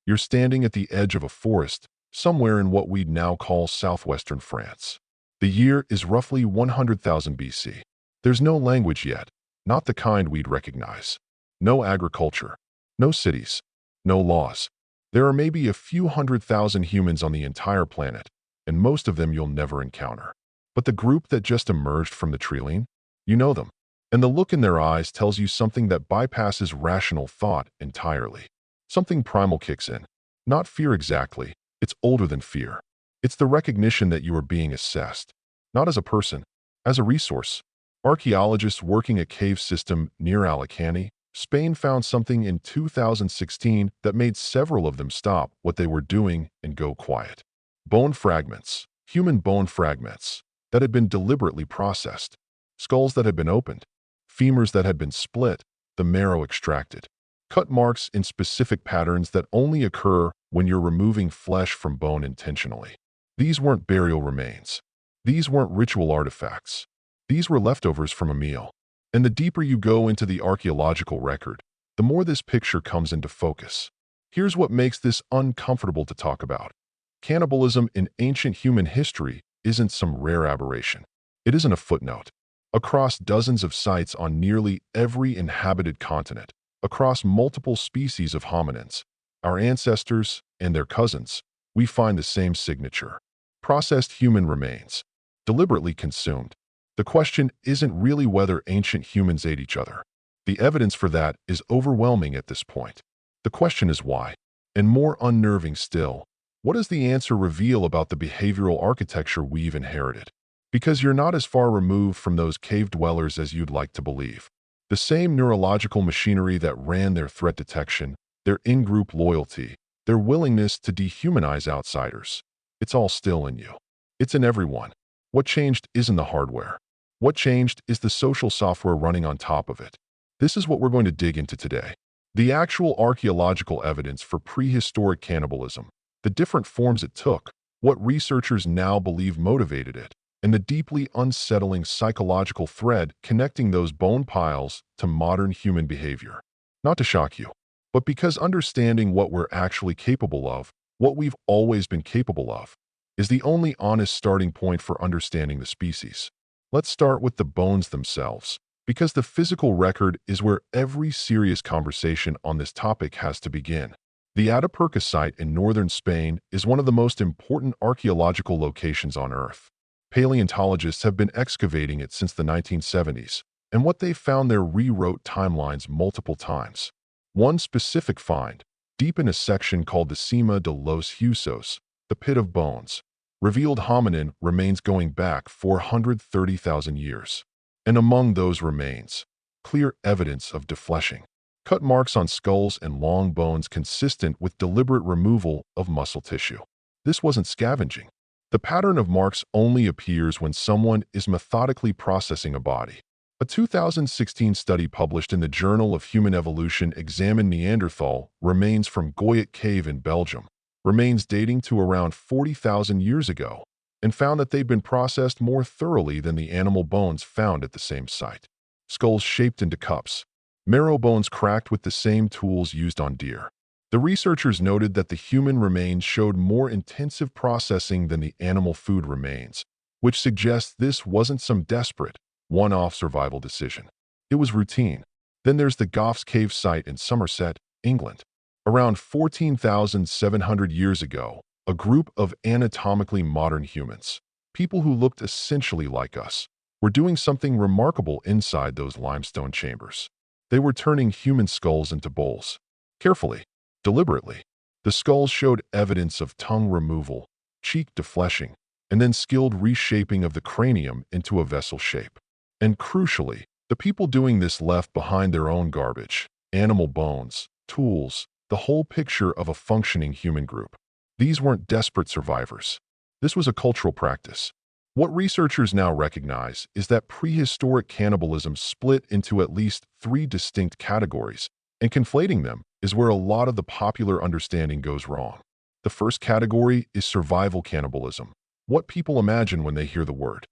You're standing at the edge of a forest, somewhere in what we'd now call southwestern France. The year is roughly 100,000 BC. There's no language yet, not the kind we'd recognize. No agriculture, no cities, no laws. There are maybe a few 100,000 humans on the entire planet, and most of them you'll never encounter. But the group that just emerged from the treeline, you know them. And the look in their eyes tells you something that bypasses rational thought entirely. Something primal kicks in. Not fear exactly, it's older than fear. It's the recognition that you are being assessed, not as a person, as a resource. Archaeologists working a cave system near Alicante, Spain found something in 2016 that made several of them stop what they were doing and go quiet. Bone fragments, human bone fragments, that had been deliberately processed. Skulls that had been opened, femurs that had been split, the marrow extracted. Cut marks in specific patterns that only occur when you're removing flesh from bone intentionally. These weren't burial remains. These weren't ritual artifacts. These were leftovers from a meal. And the deeper you go into the archaeological record, the more this picture comes into focus. Here's what makes this uncomfortable to talk about. Cannibalism in ancient human history isn't some rare aberration. It isn't a footnote. Across dozens of sites on nearly every inhabited continent, across multiple species of hominins, our ancestors and their cousins, we find the same signature. Processed human remains, deliberately consumed. The question isn't really whether ancient humans ate each other. The evidence for that is overwhelming at this point. The question is why. And more unnerving still, what does the answer reveal about the behavioral architecture we've inherited? Because you're not as far removed from those cave dwellers as you'd like to believe. The same neurological machinery that ran their threat detection, their in-group loyalty, their willingness to dehumanize outsiders. It's all still in you. It's in everyone. What changed isn't the hardware. What changed is the social software running on top of it. This is what we're going to dig into today. The actual archaeological evidence for prehistoric cannibalism, the different forms it took, what researchers now believe motivated it, and the deeply unsettling psychological thread connecting those bone piles to modern human behavior. Not to shock you, but because understanding what we're actually capable of, what we've always been capable of, is the only honest starting point for understanding the species. Let's start with the bones themselves, because the physical record is where every serious conversation on this topic has to begin. The Atapuerca site in northern Spain is one of the most important archaeological locations on Earth. Paleontologists have been excavating it since the 1970s, and what they've found there rewrote timelines multiple times. One specific find, deep in a section called the Cima de los Huesos, the pit of bones, revealed hominin remains going back 430,000 years. And among those remains, clear evidence of defleshing. Cut marks on skulls and long bones consistent with deliberate removal of muscle tissue. This wasn't scavenging. The pattern of marks only appears when someone is methodically processing a body. A 2016 study published in the Journal of Human Evolution examined Neanderthal remains from Goyet Cave in Belgium, remains dating to around 40,000 years ago, and found that they'd been processed more thoroughly than the animal bones found at the same site. Skulls shaped into cups, marrow bones cracked with the same tools used on deer. The researchers noted that the human remains showed more intensive processing than the animal food remains, which suggests this wasn't some desperate, one-off survival decision. It was routine. Then there's the Goffs Cave site in Somerset, England. Around 14,700 years ago, a group of anatomically modern humans, people who looked essentially like us, were doing something remarkable inside those limestone chambers. They were turning human skulls into bowls. Carefully, deliberately. The skulls showed evidence of tongue removal, cheek defleshing, and then skilled reshaping of the cranium into a vessel shape. And crucially, the people doing this left behind their own garbage, animal bones, tools, the whole picture of a functioning human group. These weren't desperate survivors. This was a cultural practice. What researchers now recognize is that prehistoric cannibalism split into at least 3 distinct categories, and conflating them is where a lot of the popular understanding goes wrong. The first category is survival cannibalism, what people imagine when they hear the word.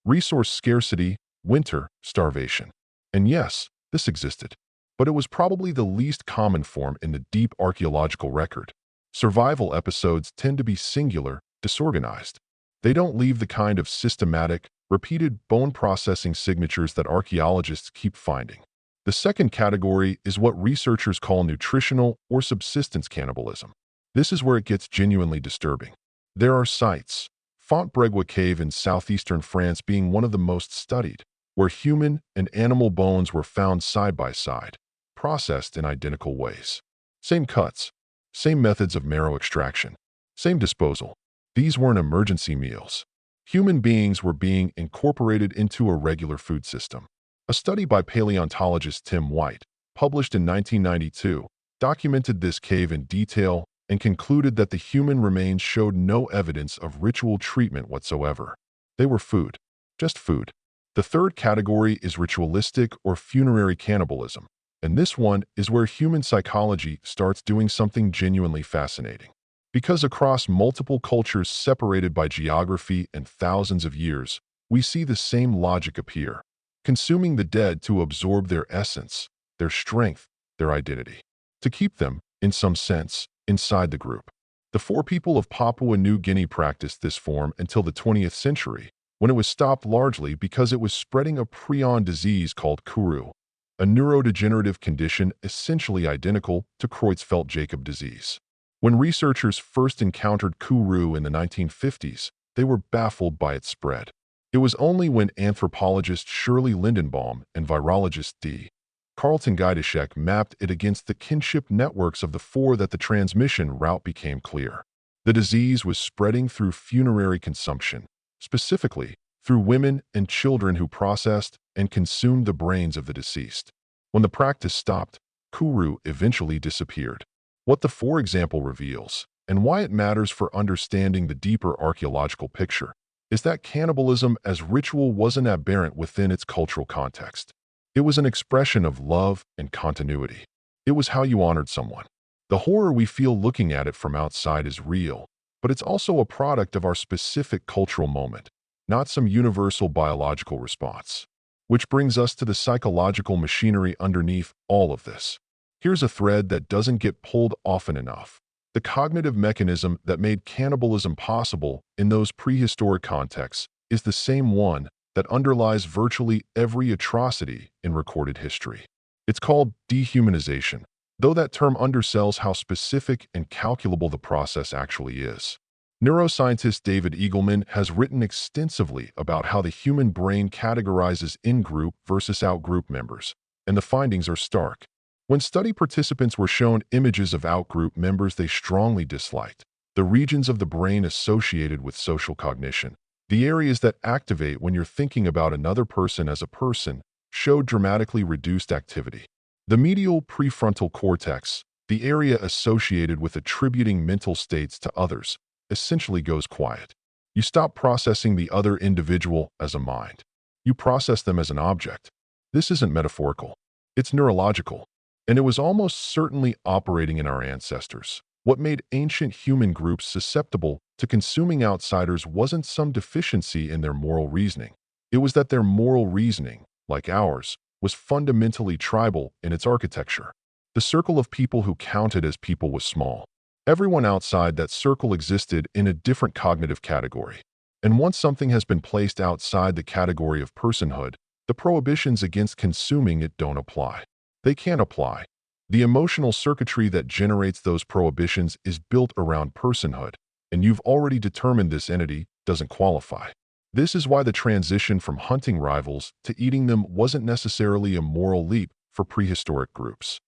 Resource scarcity, winter, starvation. And yes, this existed, but it was probably the least common form in the deep archaeological record. Survival episodes tend to be singular, disorganized. They don't leave the kind of systematic, repeated bone processing signatures that archaeologists keep finding. The second category is what researchers call nutritional or subsistence cannibalism. This is where it gets genuinely disturbing. There are sites, Fontbregua Cave in southeastern France being one of the most studied, where human and animal bones were found side by side, processed in identical ways. Same cuts, same methods of marrow extraction, same disposal. These weren't emergency meals. Human beings were being incorporated into a regular food system. A study by paleontologist Tim White, published in 1992, documented this cave in detail and concluded that the human remains showed no evidence of ritual treatment whatsoever. They were food, just food. The third category is ritualistic or funerary cannibalism, and this one is where human psychology starts doing something genuinely fascinating. Because across multiple cultures separated by geography and thousands of years, we see the same logic appear. Consuming the dead to absorb their essence, their strength, their identity. To keep them, in some sense, inside the group. The four people of Papua New Guinea practiced this form until the 20th century, when it was stopped largely because it was spreading a prion disease called Kuru, a neurodegenerative condition essentially identical to Creutzfeldt-Jakob disease. When researchers first encountered Kuru in the 1950s, they were baffled by its spread. It was only when anthropologist Shirley Lindenbaum and virologist D. Carlton Gajdusek mapped it against the kinship networks of the four that the transmission route became clear. The disease was spreading through funerary consumption, specifically through women and children who processed and consumed the brains of the deceased. When the practice stopped, Kuru eventually disappeared. What the for example reveals, and why it matters for understanding the deeper archaeological picture, is that cannibalism as ritual wasn't aberrant within its cultural context. It was an expression of love and continuity. It was how you honored someone. The horror we feel looking at it from outside is real, but it's also a product of our specific cultural moment, not some universal biological response. Which brings us to the psychological machinery underneath all of this. Here's a thread that doesn't get pulled often enough. The cognitive mechanism that made cannibalism possible in those prehistoric contexts is the same one that underlies virtually every atrocity in recorded history. It's called dehumanization, though that term undersells how specific and calculable the process actually is. Neuroscientist David Eagleman has written extensively about how the human brain categorizes in-group versus out-group members, and the findings are stark. When study participants were shown images of out-group members they strongly disliked, the regions of the brain associated with social cognition, the areas that activate when you're thinking about another person as a person, showed dramatically reduced activity. The medial prefrontal cortex, the area associated with attributing mental states to others, essentially goes quiet. You stop processing the other individual as a mind. You process them as an object. This isn't metaphorical. It's neurological. And it was almost certainly operating in our ancestors. What made ancient human groups susceptible to consuming outsiders wasn't some deficiency in their moral reasoning. It was that their moral reasoning, like ours, was fundamentally tribal in its architecture. The circle of people who counted as people was small. Everyone outside that circle existed in a different cognitive category. And once something has been placed outside the category of personhood, the prohibitions against consuming it don't apply. They can't apply. The emotional circuitry that generates those prohibitions is built around personhood, and you've already determined this entity doesn't qualify. This is why the transition from hunting rivals to eating them wasn't necessarily a moral leap for prehistoric groups.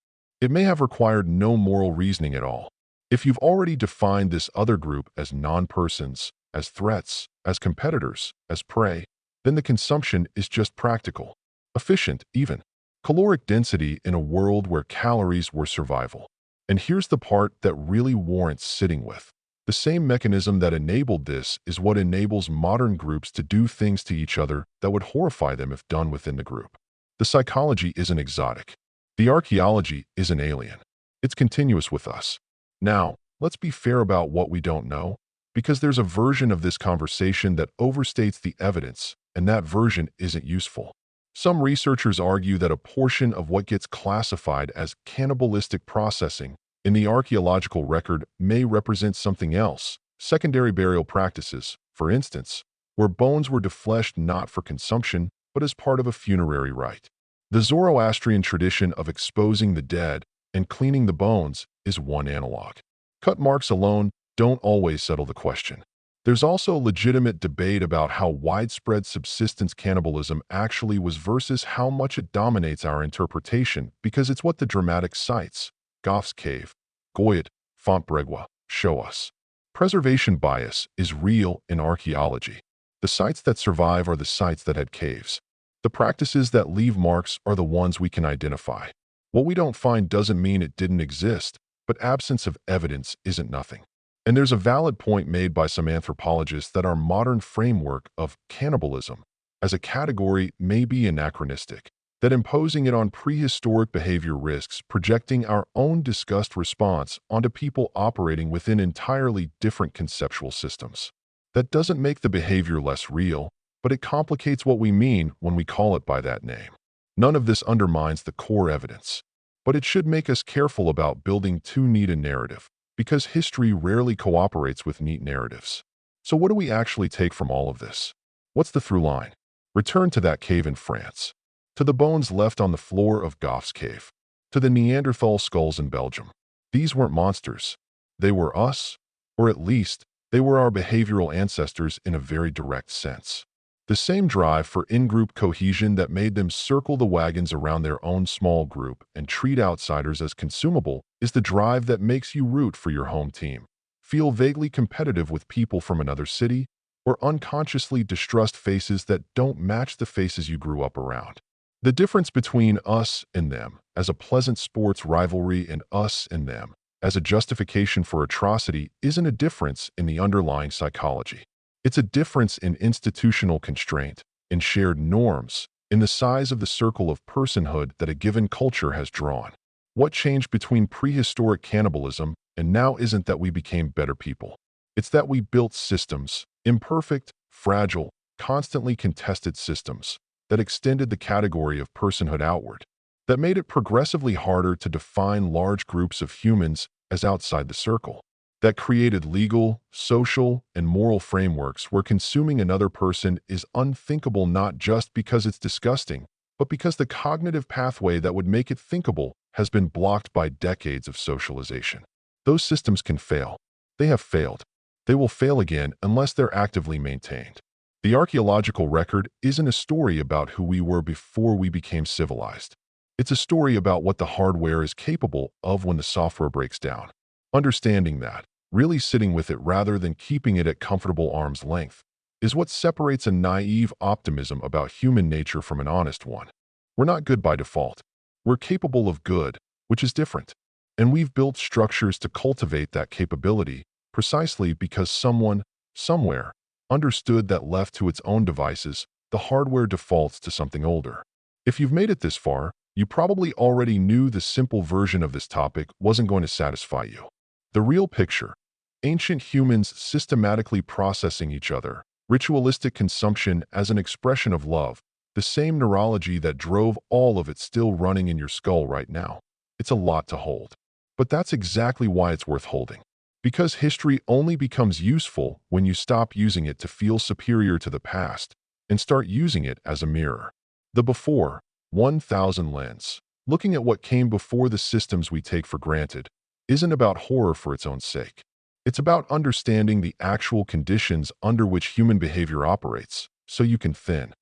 It may have required no moral reasoning at all. If you've already defined this other group as non-persons, as threats, as competitors, as prey, then the consumption is just practical, efficient even. Caloric density in a world where calories were survival. And here's the part that really warrants sitting with. The same mechanism that enabled this is what enables modern groups to do things to each other that would horrify them if done within the group. The psychology isn't exotic. The archaeology isn't alien. It's continuous with us. Now, let's be fair about what we don't know, because there's a version of this conversation that overstates the evidence, and that version isn't useful. Some researchers argue that a portion of what gets classified as cannibalistic processing in the archaeological record may represent something else. Secondary burial practices, for instance, where bones were defleshed not for consumption, but as part of a funerary rite. The Zoroastrian tradition of exposing the dead and cleaning the bones is one analog. Cut marks alone don't always settle the question. There's also legitimate debate about how widespread subsistence cannibalism actually was versus how much it dominates our interpretation, because it's what the dramatic sites, Goff's Cave, Goyet, Fontbregua, show us. Preservation bias is real in archaeology. The sites that survive are the sites that had caves. The practices that leave marks are the ones we can identify. What we don't find doesn't mean it didn't exist, but absence of evidence isn't nothing. And there's a valid point made by some anthropologists that our modern framework of cannibalism as a category may be anachronistic, that imposing it on prehistoric behavior risks projecting our own disgust response onto people operating within entirely different conceptual systems. That doesn't make the behavior less real, but it complicates what we mean when we call it by that name. None of this undermines the core evidence, but it should make us careful about building too neat a narrative, because history rarely cooperates with neat narratives. So what do we actually take from all of this? What's the through line? Return to that cave in France, to the bones left on the floor of Goff's Cave, to the Neanderthal skulls in Belgium. These weren't monsters. They were us, or at least, they were our behavioral ancestors in a very direct sense. The same drive for in-group cohesion that made them circle the wagons around their own small group and treat outsiders as consumable is the drive that makes you root for your home team, feel vaguely competitive with people from another city, or unconsciously distrust faces that don't match the faces you grew up around. The difference between us and them as a pleasant sports rivalry and us and them as a justification for atrocity isn't a difference in the underlying psychology. It's a difference in institutional constraint, in shared norms, in the size of the circle of personhood that a given culture has drawn. What changed between prehistoric cannibalism and now isn't that we became better people. It's that we built systems, imperfect, fragile, constantly contested systems, that extended the category of personhood outward, that made it progressively harder to define large groups of humans as outside the circle, that created legal, social, and moral frameworks where consuming another person is unthinkable not just because it's disgusting, but because the cognitive pathway that would make it thinkable has been blocked by decades of socialization. Those systems can fail. They have failed. They will fail again unless they're actively maintained. The archaeological record isn't a story about who we were before we became civilized. It's a story about what the hardware is capable of when the software breaks down. Understanding that, really sitting with it rather than keeping it at comfortable arm's length, is what separates a naive optimism about human nature from an honest one. We're not good by default. We're capable of good, which is different. And we've built structures to cultivate that capability precisely because someone, somewhere, understood that left to its own devices, the hardware defaults to something older. If you've made it this far, you probably already knew the simple version of this topic wasn't going to satisfy you. The real picture, ancient humans systematically processing each other, ritualistic consumption as an expression of love, the same neurology that drove all of it still running in your skull right now. It's a lot to hold. But that's exactly why it's worth holding. Because history only becomes useful when you stop using it to feel superior to the past and start using it as a mirror. The before 1000 lens, looking at what came before the systems we take for granted, isn't about horror for its own sake. It's about understanding the actual conditions under which human behavior operates, so you can thin